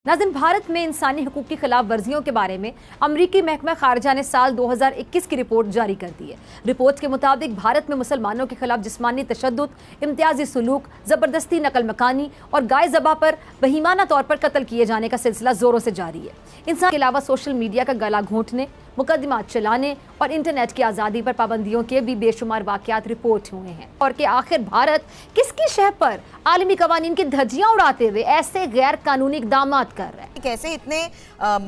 नाज़रीन, भारत में इंसानी हकूक़ की खिलाफ वर्जियों के बारे में अमरीकी महकमा खारजा ने साल 2021 की रिपोर्ट जारी कर दी है। रिपोर्ट के मुताबिक भारत में मुसलमानों के खिलाफ जिस्मानी तशद्दुद, इम्तियाजी सलूक, ज़बरदस्ती नकल मकानी और गाय ज़बा पर बहीमाना तौर पर कत्ल किए जाने का सिलसिला ज़ोरों से जारी है। इंसान के अलावा सोशल मीडिया का गला घोंटने, मुकदमात चलाने और इंटरनेट की आज़ादी पर पाबंदियों के भी बेशुमार वाक़यात रिपोर्ट हुए हैं। और कि आखिर भारत किसकी शह पर आलमी कवानीन की धज्जियां उड़ाते हुए ऐसे गैर कानूनी इक़दाम कर रहा है। कैसे इतने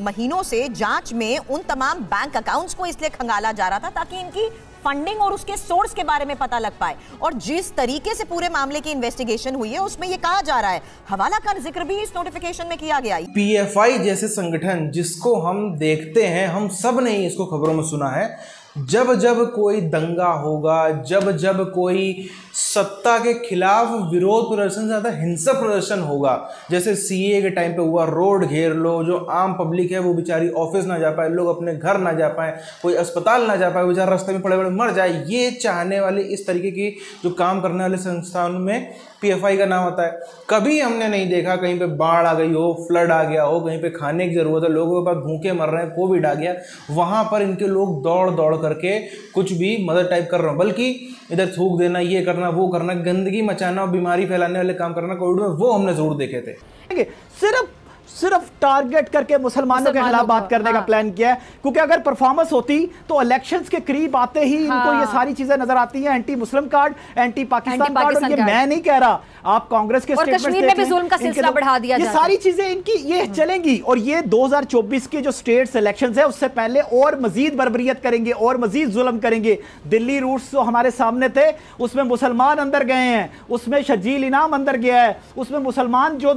महीनों से जांच में उन तमाम बैंक अकाउंट्स को इसलिए खंगाला जा रहा था ताकि इनकी फंडिंग और उसके सोर्स के बारे में पता लग पाए। और जिस तरीके से पूरे मामले की इन्वेस्टिगेशन हुई है उसमें यह कहा जा रहा है, हवाला का जिक्र भी इस नोटिफिकेशन में किया गया। पीएफआई जैसे संगठन जिसको हम देखते हैं, हम सब ने इसको खबरों में सुना है, जब जब कोई दंगा होगा, जब जब कोई सत्ता के खिलाफ विरोध प्रदर्शन, ज्यादा हिंसक प्रदर्शन होगा, जैसे सीए के टाइम पे हुआ, रोड घेर लो, जो आम पब्लिक है वो बेचारी ऑफिस ना जा पाए, लोग अपने घर ना जा पाए, कोई अस्पताल ना जा पाए, बेचारा रास्ते में पड़े पड़े मर जाए, ये चाहने वाले इस तरीके की जो काम करने वाले संस्थानों में पीएफआई का नाम आता है। कभी हमने नहीं देखा कहीं पे बाढ़ आ गई हो, फ्लड आ गया हो, कहीं पे खाने की जरूरत है, लोगों के पास भूखे मर रहे हैं, कोविड आ गया, वहां पर इनके लोग दौड़ दौड़ करके कुछ भी मदद टाइप कर रहे हो, बल्कि इधर थूक देना, ये करना, वो करना, गंदगी मचाना और बीमारी फैलाने वाले काम करना कोविड में, वो हमने जरूर देखे थे। सिर्फ टारगेट करके मुसलमानों के खिलाफ बात करने का प्लान किया है, क्योंकि अगर परफॉर्मेंस होती तो इलेक्शंस के करीब आते ही इनको ये सारी चीजें नजर आती हैं, anti Muslim card, anti Pakistan card. और ये मैं नहीं कह रहा, आप कांग्रेस के कश्मीर में भी जुल्म का सिलसिला बढ़ा दिया, ये सारी चीजें इनकी ये चलेंगी। और ये 2024 के जो स्टेट्स इलेक्शंस है उससे पहले और मजीद बर्बरियत करेंगे और मजीद जुल्म करेंगे। दिल्ली रूट्स जो हमारे सामने थे उसमें मुसलमान अंदर गए हैं, उसमें शर्जील इनाम अंदर गया है, उसमें मुसलमान जो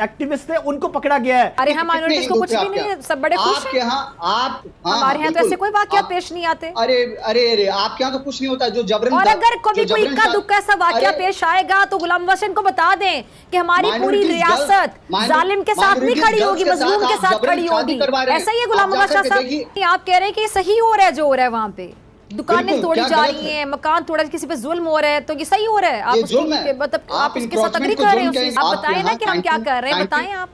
एक्टिविस्ट थे उनको पकड़ा गया है। अरे हम माइनॉरिटीज को कुछ भी नहीं, सब बड़े खुश हैं। हमारे यहाँ तो ऐसे कोई वाकया पेश नहीं आते। अरे अरे अरे आपके यहाँ तो कुछ नहीं होता जो जबरन। और अगर कभी कोई इक्का दुक्का ऐसा वाकया पेश आएगा तो गुलाम वसन को बता दें कि हमारी पूरी रियासत जालिम के साथ नहीं खड़ी होगी, मजलूम के साथ खड़ी होगी। ऐसा ही है गुलाम बादशाह साहब, आप कह रहे हैं कि सही हो रहा है जो हो रहा है वहाँ पे, दुकानें तोड़ी जा रही हैं, मकान तोड़ा, किसी पे जुल्म हो रहा है, तो ये सही हो रहा है? आप मतलब आप इसके साथ अग्री कर रहे हैं? आप बताएं ना कि हम क्या कर रहे हैं, बताएं आप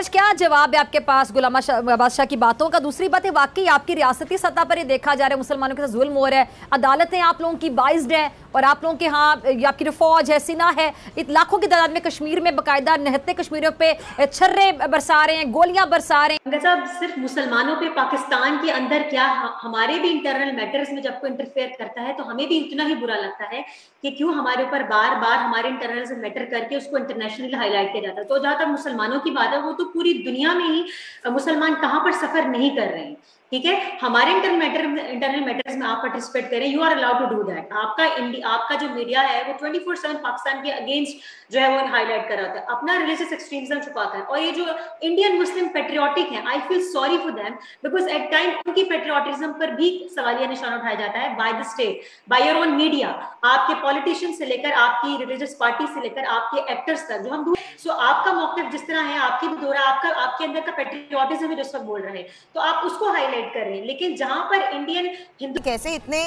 क्या जवाब है आपके पास गुलाम बादशाह की बातों का। दूसरी बात है, वाकई आपकी रियासती सतह पर ये देखा जा रहा है मुसलमानों के साथ जुल्म हो रहा है, अदालतें आप लोगों की बाइज्ड है और आप लोगों के यहाँ आपकी जो फौज है, सेना है, लाखों की तादाद में कश्मीर में बाकायदा निहत्ते कश्मीरियों पे छर्रे बरसा रहे हैं, गोलियां बरसा रहे हैं। साहब सिर्फ मुसलमानों पे पाकिस्तान के अंदर क्या, हमारे भी इंटरनल मैटर्स में जब कोई इंटरफेयर करता है तो हमें भी उतना ही बुरा लगता है कि क्यों हमारे ऊपर बार बार हमारे इंटरनल मैटर करके उसको इंटरनेशनली हाईलाइट किया जाता है। तो जहां तक मुसलमानों की बात है, वो तो पूरी दुनिया में ही मुसलमान कहाँ पर सफर नहीं कर रहे हैं, ठीक है। हमारे इंटरनल मैटर्स में आप पार्टिसिपेट करें, you are allowed to do that. आपका जो मीडिया है वो 24/7 पाकिस्तान के अगेंस्ट जो है वो हाईलाइट कर रहा था, अपना रिलीजियस एक्सट्रीमिज्म छुपाकर। और ये जो इंडियन मुस्लिम पेट्रियोटिक है, I feel sorry for them, because at time उनकी पेट्रियोटिज्म पर भी सवालिया निशान उठाया जाता है by the state, by your own media, आपके पॉलिटिशियन से लेकर आपकी रिलीजियस पार्टी से लेकर आपके एक्टर्स तक जो हम सो आपका मौक़िफ़ जिस तरह है, आपकी भी दोहरा, आपके अंदर का पेट्रियोटिज्म जो सब बोल रहे हैं, तो आप उसको हाईलाइट कर रहे हैं। लेकिन जहां पर इंडियन हिंदू कैसे इतने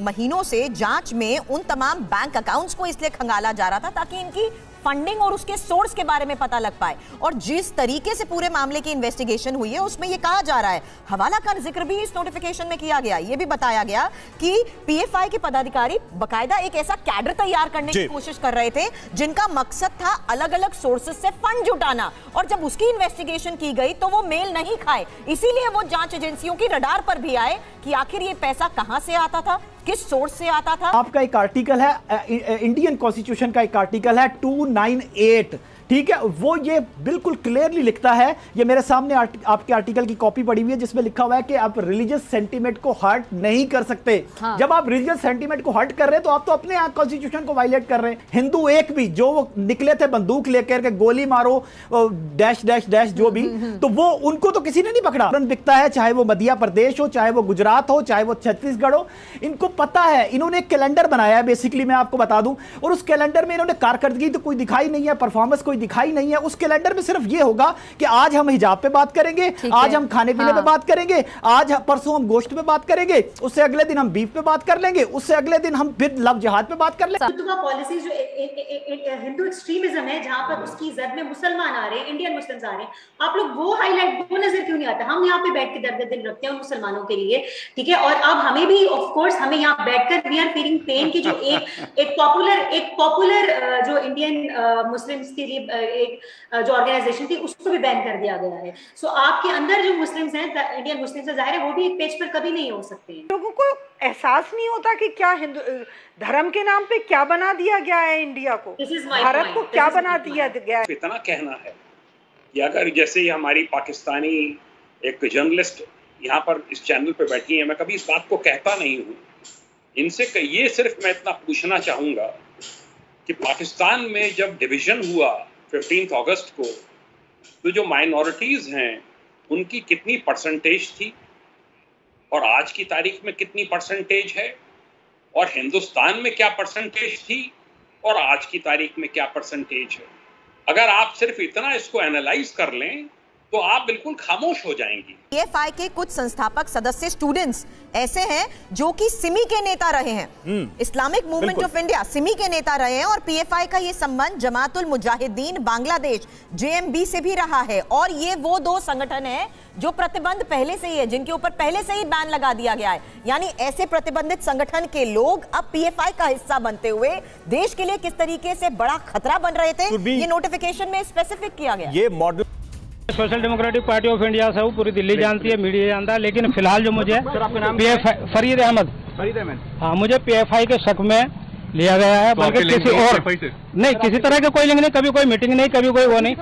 महीनों से जांच में उन तमाम बैंक अकाउंट्स को इसलिए खंगाला जा रहा था ताकि इनकी फंडिंग और उसके सोर्स के बारे में पता लग पाए। और जिस तरीके से पूरे मामले की इन्वेस्टिगेशन हुई है उसमें यह कहा जा रहा है, हवाला का जिक्र भी इस नोटिफिकेशन में किया गया। यह भी बताया गया कि पीएफआई के पदाधिकारी बकायदा एक ऐसा कैडर तैयार करने की कोशिश कर रहे थे जिनका मकसद था अलग अलग सोर्सेज से फंड जुटाना, और जब उसकी इन्वेस्टिगेशन की गई तो वो मेल नहीं खाए, इसीलिए वो जांच एजेंसियों की रडार पर भी आए कि आखिर ये पैसा कहां से आता था, किस सोर्स से आता था। आपका एक आर्टिकल है, इंडियन कॉन्स्टिट्यूशन का एक आर्टिकल है 298, ठीक है, वो ये बिल्कुल क्लियरली लिखता है, ये मेरे सामने आपके आर्टिकल की कॉपी पड़ी हुई है जिसमें लिखा हुआ है कि आप रिलीजियस सेंटीमेंट को हर्ट नहीं कर सकते। हाँ। जब आप रिलीजियस सेंटीमेंट को हर्ट कर रहे हैं तो आप तो अपने कॉन्स्टिट्यूशन को वायलेट कर रहे हैं। हिंदू एक भी जो वो निकले थे बंदूक लेकर के गोली मारो डैश डैश डैश जो भी, तो वो उनको तो किसी ने नहीं पकड़ा। बिकता है, चाहे वो मध्य प्रदेश हो, चाहे वो गुजरात हो, चाहे वो छत्तीसगढ़ हो, इनको पता है। इन्होंने एक कैलेंडर बनाया है बेसिकली, मैं आपको बता दूं, और उस कैलेंडर में इन्होंने कारकर्दगी तो कोई दिखाई नहीं है, परफॉर्मेंस कोई दिखाई नहीं है। उस कैलेंडर में सिर्फ ये होगा कि आज हम हिजाब पे बात करेंगे, आज हम खाने पीने पे बात करेंगे, आज परसों हम गोश्त पे बात करेंगे, उससे अगले दिन हम बीफ पे बात कर लेंगे, उससे अगले दिन हम फिर लव जिहाद पे बात कर लेंगे। पॉलिसी जो हिंदू एक्सट्रीमिज्म है, जहां पर उसकी जद में मुसलमान आ रहे हैं, इंडियन मुस्लिम्स आ रहे हैं, आप लोग वो हाईलाइट, वो नजर क्यों नहीं आता? हम यहाँ पे बैठ के दर्द दिल रखते हैं उन मुसलमानों के लिए, ठीक है। और अब हमें भी ऑफ कोर्स हमें यहाँ बैठकर वी आर फीलिंग पेन की जो एक पॉपुलर जो इंडियन मुस्लिम्स के लिए एक जो ऑर्गेनाइजेशन थी उसको भी बैन कर दिया गया है। सो आपके अंदर जो मुस्लिम्स हैं, इंडियन मुस्लिम्स, जाहिर है वो भी एक पेज पर कभी नहीं हो सकते हैं। लोगों को एहसास नहीं होता कि क्या हिंदू धर्म के नाम पे क्या बना दिया गया है इंडिया को, भारत को क्या बना दिया गया है। इतना कहना है कि अगर जैसे हमारी पाकिस्तानी एक जर्नलिस्ट यहाँ पर इस चैनल पे बैठी है, मैं कभी इस बात को कहता नहीं हूँ इनसे, ये सिर्फ मैं इतना पूछना चाहूंगा कि पाकिस्तान में जब डिवीजन हुआ 15 अगस्त को, तो जो माइनॉरिटीज हैं उनकी कितनी परसेंटेज थी और आज की तारीख में कितनी परसेंटेज है, और हिंदुस्तान में क्या परसेंटेज थी और आज की तारीख में क्या परसेंटेज है। अगर आप सिर्फ इतना इसको एनालाइज कर लें तो आप बिल्कुल खामोश हो जाएंगी। पीएफआई के कुछ संस्थापक सदस्य स्टूडेंट्स ऐसे हैं जो कि सिमी के नेता रहे हैं, Islamic movement of India Simi के नेता रहे हैं, और पीएफआई का ये संबंध जमातुल मुजाहिदीन बांग्लादेश जेएमबी से भी रहा है। और ये वो दो संगठन है जो प्रतिबंध पहले से ही है, जिनके ऊपर पहले से ही बैन लगा दिया गया है। यानी ऐसे प्रतिबंधित संगठन के लोग अब पीएफआई का हिस्सा बनते हुए देश के लिए किस तरीके से बड़ा खतरा बन रहे थे, ये नोटिफिकेशन में स्पेसिफिक किया गया। ये model social democratic party of India से हूँ, पूरी दिल्ली जानती है, मीडिया जानता है, लेकिन फिलहाल जो मुझे फरीद अहमद, हाँ, मुझे पीएफआई के शक में लिया गया है, बल्कि किसी और नहीं, किसी तरह का कोई लिंक नहीं, कभी कोई मीटिंग नहीं, कभी कोई वो नहीं।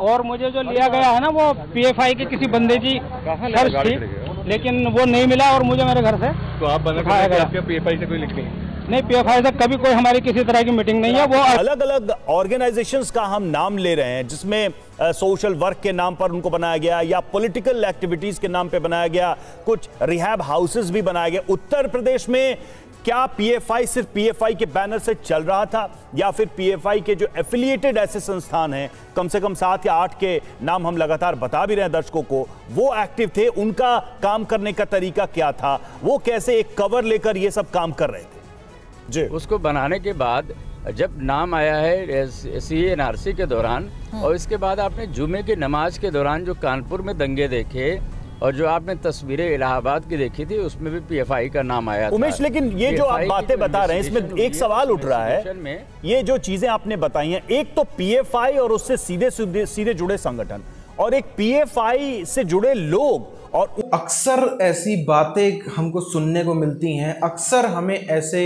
और मुझे जो लिया गया है ना, वो पीएफआई के किसी बंदे की सर्च थी, लेकिन वो नहीं मिला और मुझे मेरे घर से तो आप उठाया गया। पीएफआई से कोई लिंक नहीं, पीएफआई से कभी कोई हमारी किसी तरह की मीटिंग नहीं है। वो अलग अलग ऑर्गेनाइजेशंस का हम नाम ले रहे हैं, जिसमें सोशल वर्क के नाम पर उनको बनाया गया या पॉलिटिकल एक्टिविटीज के नाम पे बनाया गया, कुछ रिहैब हाउसेस भी बनाए गए। उत्तर प्रदेश में क्या पीएफआई सिर्फ पीएफआई के बैनर से चल रहा था, या फिर पीएफआई के जो एफिलिएटेड ऐसे संस्थान हैं, कम से कम 7 या 8 के नाम हम लगातार बता भी रहे हैं दर्शकों को, वो एक्टिव थे, उनका काम करने का तरीका क्या था, वो कैसे एक कवर लेकर ये सब काम कर रहे थे जी। उसको बनाने के बाद जब नाम आया है CNRC के दौरान, और इसके बाद आपने जुमे की नमाज के दौरान जो कानपुर में दंगे देखे और जो आपने तस्वीरें इलाहाबाद की देखी थी, उसमें भी पीएफआई का नाम आया था। उमेश, लेकिन ये जो आप बातें बता रहे हैं, इसमें एक सवाल उठ रहा है, ये जो चीजें आपने बताई हैं, एक तो पीएफआई और उससे सीधे जुड़े संगठन, और एक पीएफआई से जुड़े लोग, और अक्सर ऐसी बातें हमको सुनने को मिलती हैं, अक्सर हमें ऐसे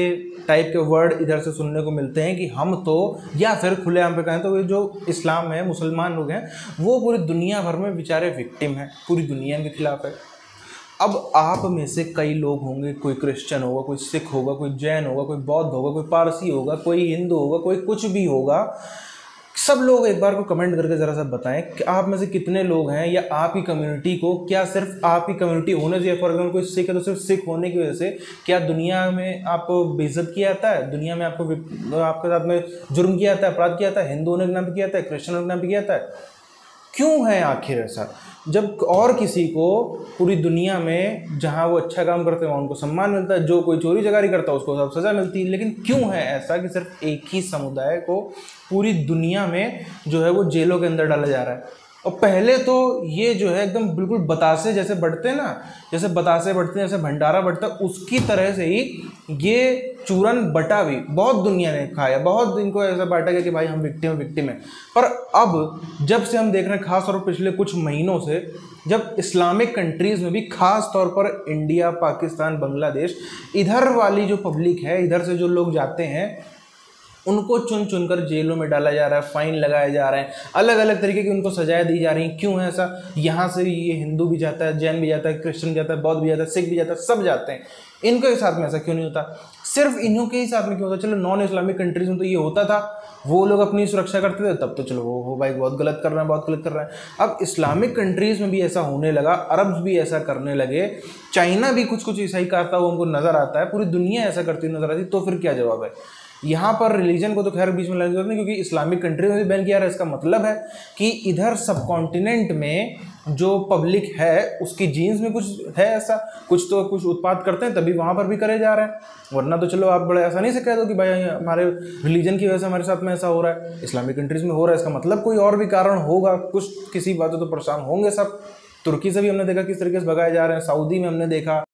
टाइप के वर्ड इधर से सुनने को मिलते हैं कि हम तो, या फिर खुलेआम पे कहें तो, ये जो इस्लाम है, मुसलमान लोग हैं, वो पूरी दुनिया भर में बेचारे विक्टिम हैं, पूरी दुनिया के खिलाफ है। अब आप में से कई लोग होंगे, कोई क्रिश्चियन होगा, कोई सिख होगा, कोई जैन होगा, कोई बौद्ध होगा, कोई पारसी होगा, कोई हिंदू होगा, कोई कुछ भी होगा, सब लोग एक बार को कमेंट करके ज़रा सा बताएं कि आप में से कितने लोग हैं, या आपकी कम्युनिटी को, क्या सिर्फ आपकी कम्युनिटी होने से, फॉर एग्जाम्पल कोई सिख है तो सिर्फ सिख होने की वजह से क्या दुनिया में आपको बेइज्जत किया जाता है, दुनिया में आपको, आपके साथ में जुर्म किया जाता है, अपराध किया जाता है, हिंदू होने के नाम पर किया जाता है, क्रिश्चियन होने के नाम पर किया जाता है? क्यों है आखिर ऐसा? जब और किसी को पूरी दुनिया में जहाँ वो अच्छा काम करते हैं वहाँ उनको सम्मान मिलता है, जो कोई चोरी चकारी करता है उसको सब सज़ा मिलती है, लेकिन क्यों है ऐसा कि सिर्फ एक ही समुदाय को पूरी दुनिया में जो है वो जेलों के अंदर डाला जा रहा है? और पहले तो ये जो है एकदम बिल्कुल बतासे जैसे बढ़ते हैं ना, जैसे बतासे बढ़ते हैं, जैसे भंडारा बढ़ता है, उसकी तरह से ही ये चूरन बटा भी बहुत दुनिया ने खाया, बहुत इनको ऐसा बांटा गया कि भाई हम विक्टिम है। पर अब जब से हम देख रहे हैं, खास तौर पर पिछले कुछ महीनों से, जब इस्लामिक कंट्रीज़ में भी, खास तौर पर इंडिया, पाकिस्तान, बांग्लादेश, इधर वाली जो पब्लिक है, इधर से जो लोग जाते हैं, उनको चुन चुनकर जेलों में डाला जा रहा है, फाइन लगाए जा रहे हैं, अलग अलग तरीके की उनको सजाएं दी जा रही हैं। क्यों है ऐसा? यहाँ से ये हिंदू भी जाता है, जैन भी जाता है, क्रिश्चियन भी जाता है, बौद्ध भी जाता है, सिख भी जाता है, सब जाते हैं। इनके साथ में ऐसा क्यों नहीं होता? सिर्फ इन्हों के ही साथ में क्यों होता? चलो नॉन इस्लामिक कंट्रीज में तो ये होता था, वो लोग अपनी सुरक्षा करते थे, तब तो चलो वो भाई बहुत गलत कर रहे हैं, बहुत गलत कर रहे हैं। अब इस्लामिक कंट्रीज़ में भी ऐसा होने लगा, अरब्स भी ऐसा करने लगे, चाइना भी कुछ कुछ ऐसा ही करता हुआ उनको नज़र आता है, पूरी दुनिया ऐसा करती हुई नजर आती, तो फिर क्या जवाब है? यहाँ पर रिलीजन को तो खैर बीच में लाने की जरूरत नहीं, क्योंकि इस्लामिक कंट्री में भी बैन किया रहा है। इसका मतलब है कि इधर सब कॉन्टिनेंट में जो पब्लिक है उसकी जीन्स में कुछ है, ऐसा कुछ उत्पाद करते हैं, तभी वहाँ पर भी करे जा रहे हैं। वरना तो चलो आप बड़े आसानी से कह दो कि भाई हमारे रिलीजन की वजह से हमारे साथ में ऐसा हो रहा है, इस्लामिक कंट्रीज़ में हो रहा है। इसका मतलब कोई और भी कारण होगा, कुछ किसी बातों तो परेशान होंगे सब। तुर्की से भी हमने देखा किस तरीके से भगाए जा रहे हैं, सऊदी में हमने देखा।